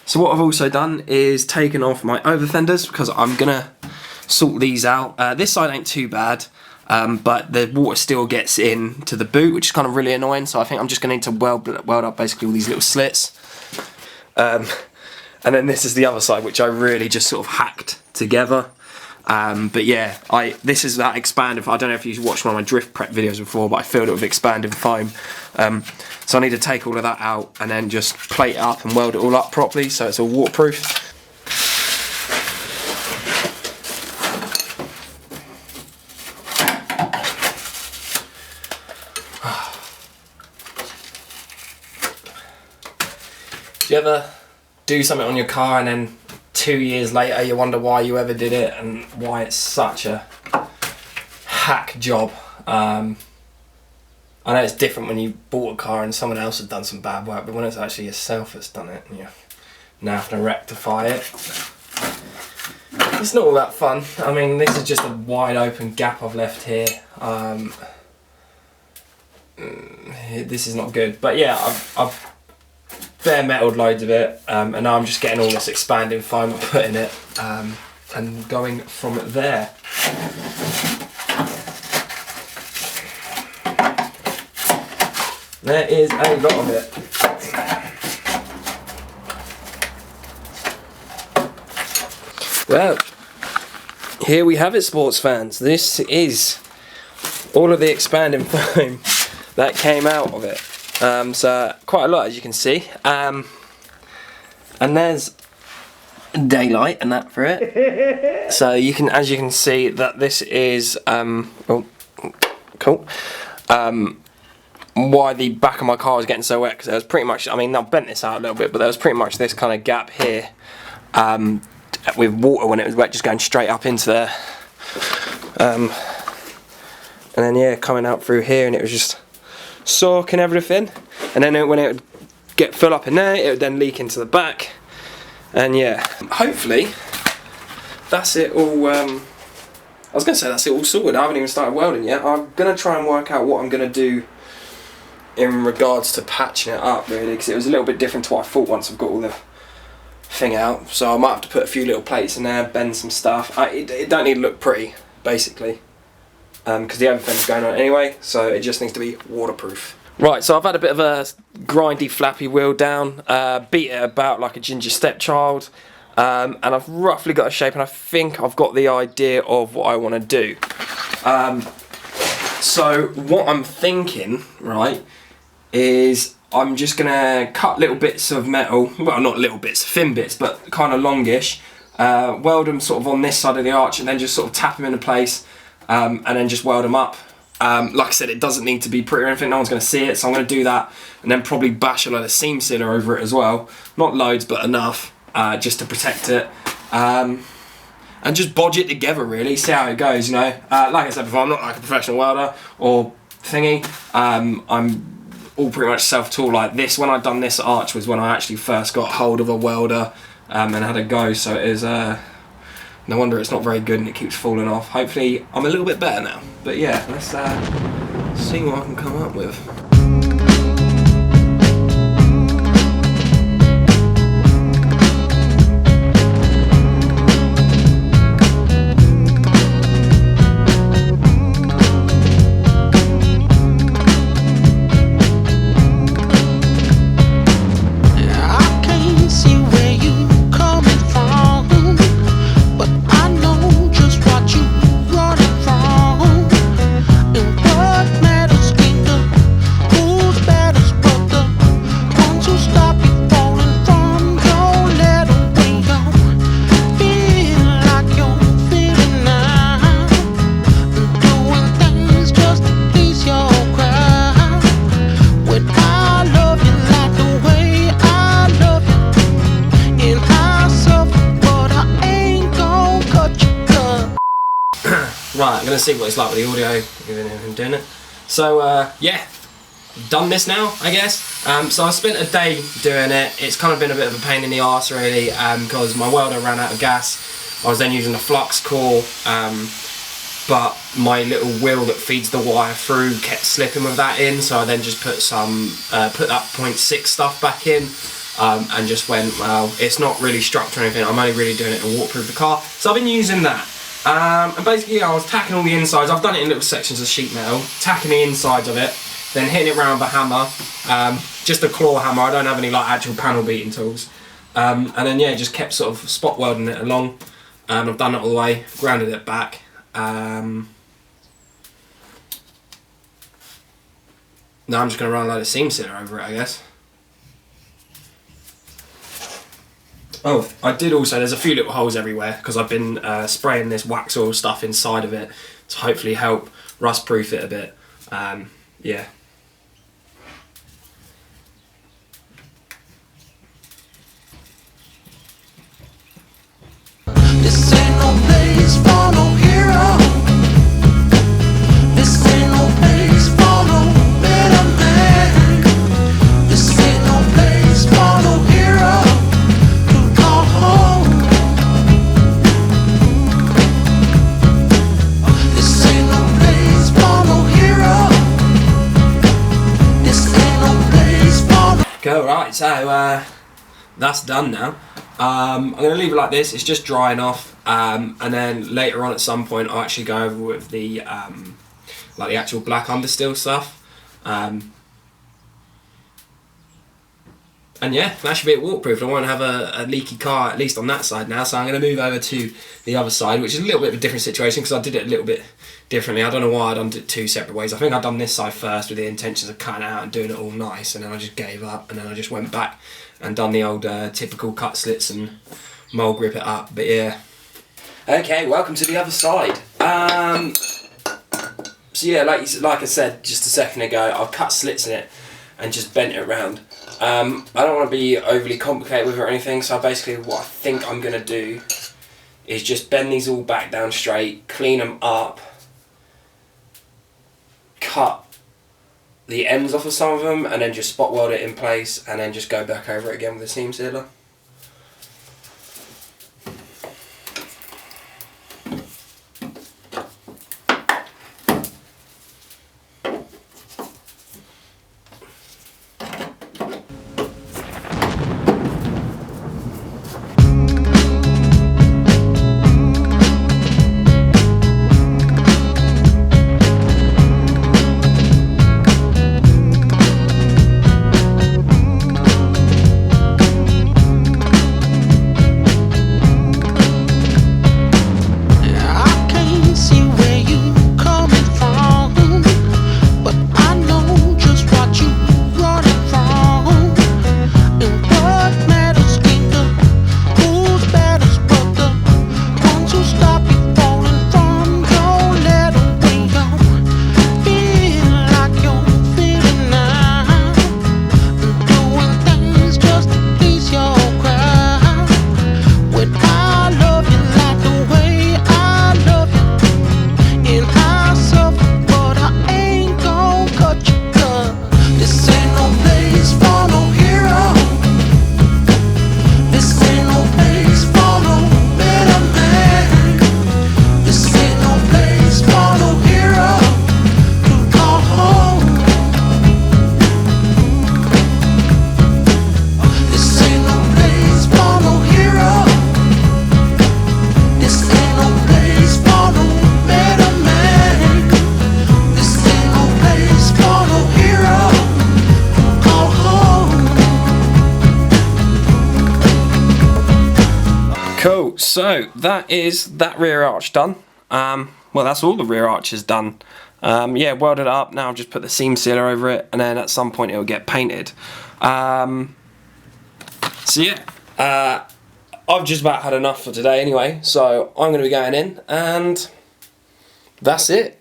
So what I've also done is taken off my over fenders because I'm gonna sort these out. This side ain't too bad, but the water still gets into the boot, which is kind of really annoying. So I think I'm just gonna need to weld up basically all these little slits. And then this is the other side, which I really just sort of hacked together. But yeah, this is that expanded. I don't know if you've watched one of my drift prep videos before, but I filled it with expanded foam. So I need to take all of that out and then just plate it up and weld it all up properly so it's all waterproof. Do you ever do something on your car and then 2 years later you wonder why you ever did it and why it's such a hack job? I know it's different when you bought a car and someone else has done some bad work, but when it's actually yourself that's done it and you now have to rectify it, it's not all that fun. I mean, this is just a wide open gap I've left here. This is not good, but yeah, I've bare metalled loads of it, and now I'm just getting all this expanding foam and putting it and going from there. There is a lot of it. Well, here we have it, sports fans. This is all of the expanding foam that came out of it. So quite a lot, as you can see. And there's daylight and that for it. So you can, as you can see, that this is oh, cool. Why the back of my car was getting so wet, because there was pretty much, I mean, I've bent this out a little bit, but there was pretty much this kind of gap here with water when it was wet just going straight up into there. And then yeah, coming out through here, and it was just soaking everything. And then when it would get full up in there, it would then leak into the back. And yeah, hopefully that's it all. I was going to say that's it all sorted. I haven't even started welding yet. I'm going to try and work out what I'm going to do in regards to patching it up, really, because it was a little bit different to what I thought once I've got all the thing out. So I might have to put a few little plates in there, bend some stuff. It don't need to look pretty, basically, because the overfend's going on anyway, so it just needs to be waterproof. Right, so I've had a bit of a grindy, flappy wheel down, beat it about like a ginger stepchild, and I've roughly got a shape, and I think I've got the idea of what I want to do. So what I'm thinking, right, is I'm just gonna cut little bits of metal, well, not little bits, thin bits, but kind of longish, weld them sort of on this side of the arch, and then just sort of tap them into place, and then just weld them up. Like I said, it doesn't need to be pretty or anything, no one's going to see it, so I'm going to do that, and then probably bash a load of seam sealer over it as well. Not loads, but enough, just to protect it. And just bodge it together, really, see how it goes, you know. Like I said before, I'm not like a professional welder or thingy. I'm all pretty much self-tool like this. When I'd done this arch was when I actually first got hold of a welder and had a go, so it is... no wonder it's not very good and it keeps falling off. Hopefully I'm a little bit better now. But yeah, let's see what I can come up with. Right, I'm going to see what it's like with the audio, giving him doing it. So, yeah, done this now, I guess. So I spent a day doing it. It's kind of been a bit of a pain in the arse, really, because my welder ran out of gas. I was then using a flux core, but my little wheel that feeds the wire through kept slipping with that in, so I then just put some, put that 0.6 stuff back in. and just went, well, it's not really structured or anything, I'm only really doing it to waterproof the car. So I've been using that. And basically I was tacking all the insides. I've done it in little sections of sheet metal, tacking the insides of it, then hitting it around with a hammer, just a claw hammer. I don't have any like actual panel beating tools. And then yeah, just kept sort of spot welding it along. I've done it all the way, grounded it back. Now I'm just going to run a load of seam sealer over it, I guess. Oh, I did also, there's a few little holes everywhere because I've been spraying this wax oil stuff inside of it to hopefully help rust proof it a bit. Yeah. This ain't no place for no hero. This ain't no place for no better man. This ain't no place for no hero to call home. This ain't no place for no hero. This ain't no place for no. Go, right, so that's done now. I'm going to leave it like this, it's just drying off, and then later on at some point I'll actually go over with the like the actual black understeel stuff, and yeah, that should be it waterproof. I won't have a leaky car, at least on that side now, so I'm going to move over to the other side, which is a little bit of a different situation because I did it a little bit differently. I don't know why I done it two separate ways. I think I done this side first with the intentions of cutting out and doing it all nice, and then I just gave up, and then I just went back and done the old typical cut slits and mold grip it up, but yeah. Okay, welcome to the other side. So yeah, like I said just a second ago, I've cut slits in it and just bent it around. I don't want to be overly complicated with it or anything, so basically what I think I'm going to do is just bend these all back down straight, clean them up, cut the ends off of some of them, and then just spot weld it in place, and then just go back over it again with a seam sealer. Cool, so that is that rear arch done. Well, that's all the rear arches done. Yeah, welded it up, now I've just put the seam sealer over it, and then at some point it'll get painted. So yeah, I've just about had enough for today anyway, so I'm going to be going in, and that's it.